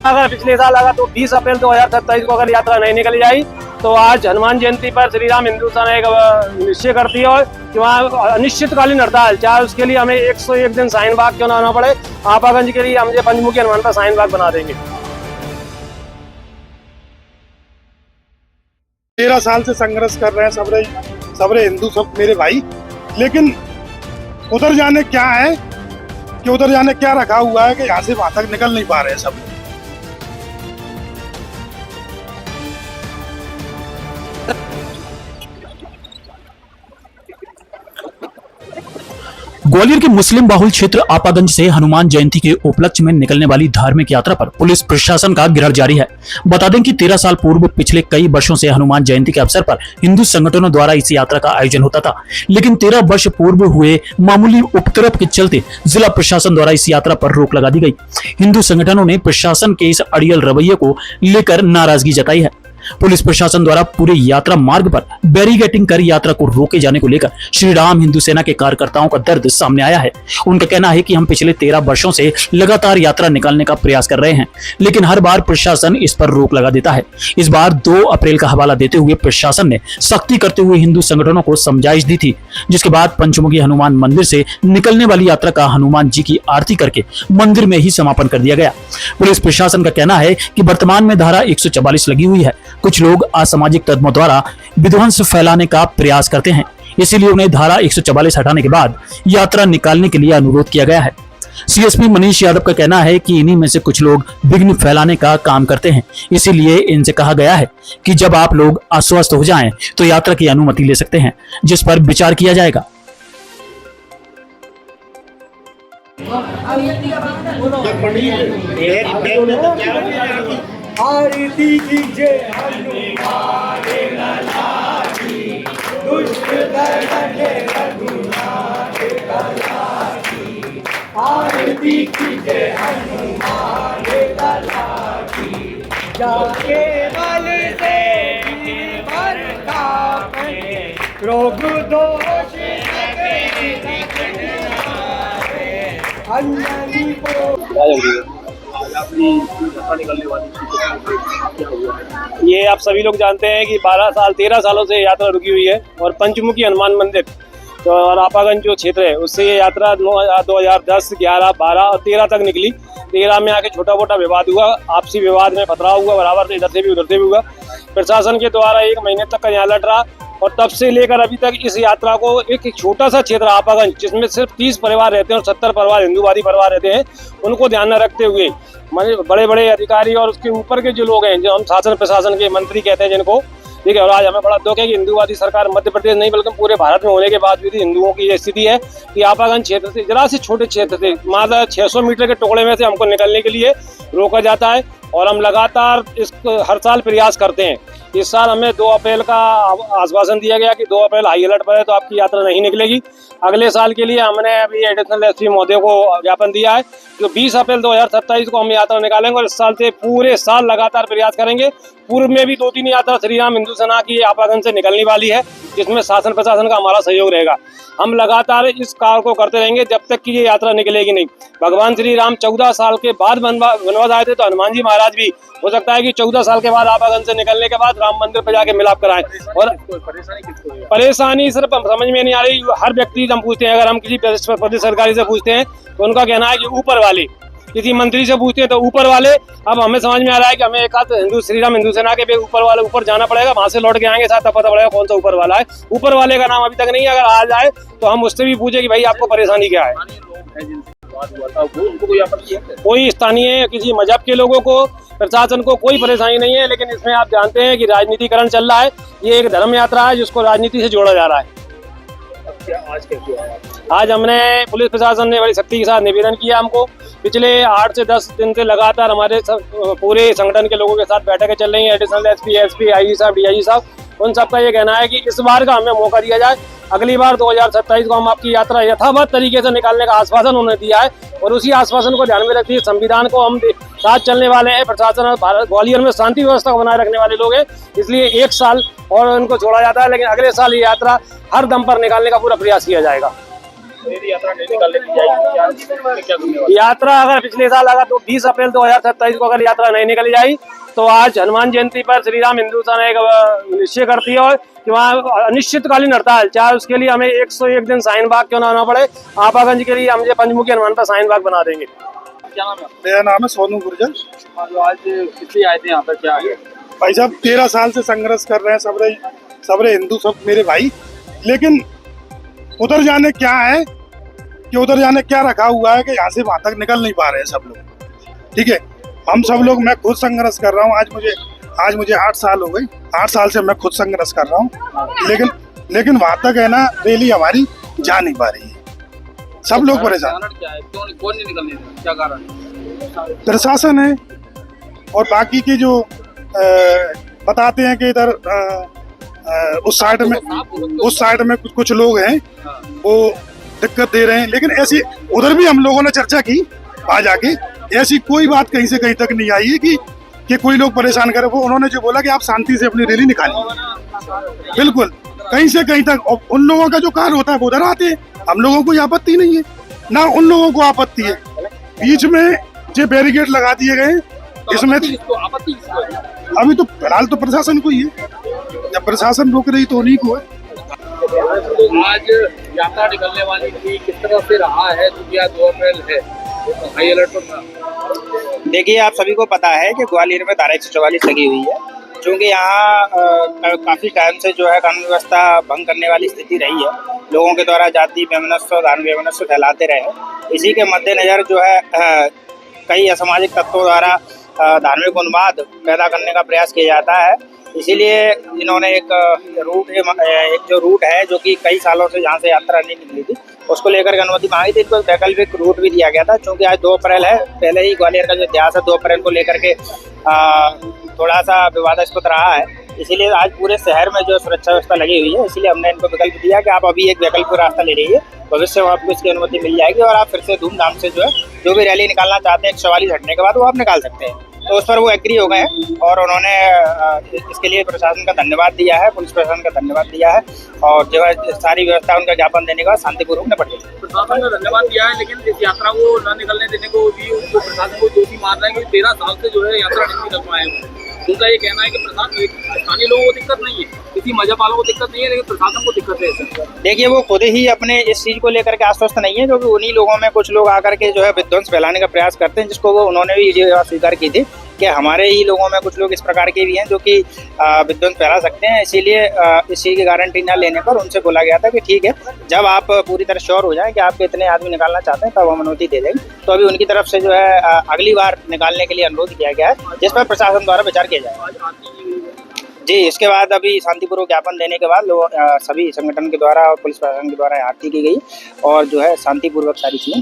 अगर पिछले साल अगर तो 20 अप्रैल 2027 को अगर यात्रा नहीं निकली जाए तो आज हनुमान जयंती पर श्री राम हिंदू सेना एक निश्चय करती है कि वहाँ अनिश्चितकालीन हड़ताल, चाहे उसके लिए हमें 101 दिन साइन बाग क्यों ना होना पड़े, आपागंज के लिए हम पंचमुखी हनुमान का साइन बाग बना देंगे। 13 साल से संघर्ष कर रहे हैं सबरे हिंदू सब मेरे भाई, लेकिन उधर जाने क्या है कि उधर जाने क्या रखा हुआ है कि यहाँ से वहां तक निकल नहीं पा रहे हैं सब। ग्वालियर के मुस्लिम बाहुल क्षेत्र आपागंज से हनुमान जयंती के उपलक्ष्य में निकलने वाली धार्मिक यात्रा पर पुलिस प्रशासन का गिरफ्त जारी है। बता दें कि 13 साल पूर्व पिछले कई वर्षों से हनुमान जयंती के अवसर पर हिंदू संगठनों द्वारा इस यात्रा का आयोजन होता था, लेकिन 13 वर्ष पूर्व हुए मामूली उपद्रव के चलते जिला प्रशासन द्वारा इस यात्रा पर रोक लगा दी गई। हिंदू संगठनों ने प्रशासन के इस अड़ियल रवैये को लेकर नाराजगी जताई है। पुलिस प्रशासन द्वारा पूरे यात्रा मार्ग पर बैरिकेडिंग कर यात्रा को रोके जाने को लेकर श्री राम हिंदू सेना के कार्यकर्ताओं का दर्द सामने आया है। उनका कहना है कि हम पिछले 13 वर्षों से लगातार यात्रा निकालने का प्रयास कर रहे हैं, लेकिन हर बार प्रशासन इस पर रोक लगा देता है। इस बार 2 अप्रैल का हवाला देते हुए प्रशासन ने सख्ती करते हुए हिंदू संगठनों को समझाइश दी थी, जिसके बाद पंचमुखी हनुमान मंदिर से निकलने वाली यात्रा का हनुमान जी की आरती करके मंदिर में ही समापन कर दिया गया। पुलिस प्रशासन का कहना है कि वर्तमान में धारा 144 लगी हुई है। कुछ लोग असामाजिक तत्वों द्वारा विध्वंस फैलाने का प्रयास करते हैं, इसीलिए उन्हें धारा 144 हटाने के बाद यात्रा निकालने के लिए अनुरोध किया गया है। सीएसपी मनीष यादव का कहना है कि इन्हीं में से कुछ लोग विघ्न फैलाने का काम करते हैं, इसीलिए इनसे कहा गया है कि जब आप लोग आश्वस्त हो जाएं तो यात्रा की अनुमति ले सकते हैं, जिस पर विचार किया जाएगा। आरती कीजिए हनुमान लला की, दुष्ट दर्द के रघुनाथ लला की। आरती कीजिए हनुमान लला की, जाके बल से भर का रोग दोष अंजनी को ये आप सभी लोग जानते हैं कि 13 सालों से यात्रा रुकी हुई है और पंचमुखी हनुमान मंदिर तो और आपागंज जो क्षेत्र है उससे ये यात्रा 2010, 11, 12 और 13 तक निकली। 13 में आके छोटा मोटा विवाद हुआ, आपसी विवाद में पथराव हुआ, बराबर से इधर से भी उधर से भी हुआ। प्रशासन के द्वारा 1 महीने तक का यहाँ लड़ रहा और तब से लेकर अभी तक इस यात्रा को एक छोटा सा क्षेत्र आपागंज, जिसमें सिर्फ 30 परिवार रहते हैं और 70 परिवार हिंदूवादी परिवार रहते हैं, उनको ध्यान में रखते हुए बड़े बड़े अधिकारी और उसके ऊपर के जो लोग हैं, जो हम शासन प्रशासन के मंत्री कहते हैं जिनको, ठीक है। और आज हमें बड़ा दुख है कि हिंदूवादी सरकार मध्य प्रदेश नहीं बल्कि पूरे भारत में होने के बाद भी हिंदुओं की ये स्थिति है कि आपागंज क्षेत्र से, जरा से छोटे क्षेत्र से, मात्र 600 मीटर के टुकड़े में से हमको निकलने के लिए रोका जाता है और हम लगातार इसको हर साल प्रयास करते हैं। इस साल हमें 2 अप्रैल का आश्वासन दिया गया कि 2 अप्रैल हाई अलर्ट पर है तो आपकी यात्रा नहीं निकलेगी। अगले साल के लिए हमने अभी एडिशनल एसपी महोदय को ज्ञापन दिया है कि 20 अप्रैल 2027 को हम यात्रा निकालेंगे और इस साल से पूरे साल लगातार प्रयास करेंगे। पूर्व में भी 2-3 यात्रा श्री राम हिंदू सेना की आपागंज से निकलने वाली है, जिसमें शासन प्रशासन का हमारा सहयोग रहेगा। हम लगातार इस कार्य को करते रहेंगे जब तक कि ये यात्रा निकलेगी नहीं। भगवान श्री राम 14 साल के बाद वनवास आए थे, तो हनुमान जी महाराज भी हो सकता है कि 14 साल के बाद आपागंज से निकलने के बाद राम मंदिर पर जाके मिलाप कराएं। और परेशानी सिर्फ समझ में नहीं आ रही। हर व्यक्ति हम पूछते हैं, अगर हम किसी प्रदेश सरकारी से पूछते हैं तो उनका कहना है कि ऊपर वाले, किसी मंत्री से पूछते हैं तो ऊपर वाले। अब हमें समझ में आ रहा है कि हमें एक हाथ श्री राम हिंदू सेना के ऊपर वाले ऊपर जाना पड़ेगा, वहां से लौट के आएंगे साथ, तब पता पड़ेगा कौन सा ऊपर वाला है। ऊपर वाले का नाम अभी तक नहीं है, अगर आ जाए तो हम उससे भी पूछे कि भाई आपको परेशानी क्या है। कोई स्थानीय किसी मजहब के लोगों को, प्रशासन को कोई परेशानी नहीं है, लेकिन इसमें आप जानते हैं कि राजनीतिकरण चल रहा है। ये एक धर्म यात्रा है जिसको राजनीति से जोड़ा जा रहा है। आज हमने पुलिस प्रशासन ने बड़ी सख्ती के साथ निवेदन किया। हमको पिछले 8 से 10 दिन से लगातार हमारे पूरे संगठन के लोगों के साथ बैठकें चल रही हैं। एडिशनल एसपी, आईजी साहब, डीआईजी साहब, उन सबका ये कहना है कि इस बार का हमें मौका दिया जाए। अगली बार 2027 को हम आपकी यात्रा यथावत तरीके से निकालने का आश्वासन उन्होंने दिया है और उसी आश्वासन को ध्यान में रखते हुए संविधान को हम साथ चलने वाले हैं। प्रशासन और ग्वालियर में शांति व्यवस्था को बनाए रखने वाले लोग हैं, इसलिए 1 साल और उनको छोड़ा जाता है, लेकिन अगले साल ये यात्रा हर दम पर निकालने का पूरा प्रयास किया जाएगा। यात्रा अगर पिछले साल अगर तो 20 अप्रैल 2027 को अगर यात्रा नहीं निकली जाए तो आज हनुमान जयंती पर श्री राम हिंदू सेना एक निश्चय करती है कि वहाँ अनिश्चितकालीन हड़ताल, चाहे उसके लिए हमें 101 दिन साइन बाग क्यों ना होना पड़े, आपागंज के लिए हम ये पंचमुखी हनुमान पर साइन बाग बना देंगे। क्या नाम है? मेरा नाम है सोनू गुर्जर। आज कितने आए थे यहाँ पर, क्या आगे? भाई साहब 13 साल से संघर्ष कर रहे हैं सबरे हिंदू सब मेरे भाई, लेकिन उधर जाने क्या है कि उधर जाने क्या रखा हुआ है कि यहाँ से वहां तक निकल नहीं पा रहे हैं सब लोग। ठीक है, हम सब लोग, मैं खुद संघर्ष कर रहा हूँ। आज मुझे 8 साल हो गए, 8 साल से मैं खुद संघर्ष कर रहा हूँ, लेकिन वहां तक है ना रैली हमारी जा नहीं पा रही है। सब लोग परेशान। कारण क्या है? क्यों कौन नहीं निकलने दे रहा? क्या कारण? प्रशासन है और बाकी के जो बताते हैं कि इधर उस साइड में कुछ लोग हैं वो दिक्कत दे रहे हैं, लेकिन ऐसी उधर भी हम लोगों ने चर्चा की आ जाके, ऐसी कोई बात कहीं से कहीं तक नहीं आई है कि कोई लोग परेशान करे। वो उन्होंने जो बोला कि आप शांति से अपनी रैली निकालिए, बिल्कुल कहीं से कहीं तक। उन लोगों का जो कार्य होता है वो उधर आते हैं, हम लोगों को आपत्ति नहीं है, ना उन लोगों को आपत्ति है। बीच में जो बैरिकेड लगा दिए गए इसमें आपत्ति अभी तो फिलहाल तो प्रशासन को ही है, जब प्रशासन रोक रही तो उन्हीं को है। आज यात्रा निकलने वाली थी, किस तरह से रहा है? दुनिया 2 अप्रैल है, हाई अलर्ट पर था। देखिए, आप सभी को पता है कि ग्वालियर में धारा 144 लगी हुई है, क्योंकि यहाँ काफी टाइम से जो है कानून व्यवस्था भंग करने वाली स्थिति रही है। लोगों के द्वारा जाति वैमनस्य, धार्मिक वैमनस्य फैलाते रहे। इसी के मद्देनजर जो है कई असामाजिक तत्वों द्वारा धार्मिक उन्माद पैदा करने का प्रयास किया जाता है। इसीलिए इन्होंने एक जो रूट है जो कि कई सालों से जहाँ से यात्रा नहीं निकली थी उसको लेकर के अनुमति मांगी थी। इनको एक वैकल्पिक रूट भी दिया गया था, क्योंकि आज 2 अप्रैल है। पहले ही ग्वालियर का जो इतिहास है 2 अप्रैल को लेकर के थोड़ा सा विवादास्पद रहा है। इसीलिए आज पूरे शहर में जो सुरक्षा व्यवस्था लगी हुई है, इसीलिए हमने इनको विकल्प दिया कि आप अभी एक वैकल्पिक रास्ता ले लीजिए, भविष्य में आपको इसकी अनुमति मिल जाएगी और आप फिर से धूमधाम से जो है जो भी रैली निकालना चाहते हैं 144 हटने के बाद वो आप निकाल सकते हैं। तो उस पर वो एग्री हो गए हैं और उन्होंने इसके लिए प्रशासन का धन्यवाद दिया है, पुलिस प्रशासन का धन्यवाद दिया है और जो है सारी व्यवस्था उनका ज्ञापन देने का शांतिपूर्वक निपट गई। प्रशासन का धन्यवाद दिया है, लेकिन इस यात्रा को न निकलने देने को भी उनको प्रशासन को दोषी मान रहे हैं कि 13 साल से जो है यात्रा नहीं निकल पाए हैं। उनका ये कहना है कि प्रशासन, स्थानीय लोगों को दिक्कत नहीं है, किसी मजहब वालों को दिक्कत नहीं है, लेकिन प्रशासन को दिक्कत है। देखिए, वो खुद ही अपने इस चीज को लेकर के आश्वस्त नहीं है, क्योंकि उन्हीं लोगों में कुछ लोग आकर के जो है विध्वंस फैलाने का प्रयास करते हैं, जिसको वो उन्होंने भी ये बात स्वीकार की थी कि हमारे ही लोगों में कुछ लोग इस प्रकार के भी हैं जो कि विध्वंस फैला सकते हैं। इसीलिए इस चीज़ की गारंटी न लेने पर उनसे बोला गया था कि ठीक है, जब आप पूरी तरह श्योर हो जाएं कि आप इतने आदमी निकालना चाहते हैं तब हम अनुमति दे देंगे। तो अभी उनकी तरफ से जो है अगली बार निकालने के लिए अनुरोध किया गया है, जिस पर प्रशासन द्वारा विचार किया जाएगा। जी, इसके बाद अभी शांतिपूर्वक ज्ञापन देने के बाद लोग सभी संगठन के द्वारा और पुलिस प्रशासन के द्वारा आरती की गई और जो है शांतिपूर्वक सारी चीजें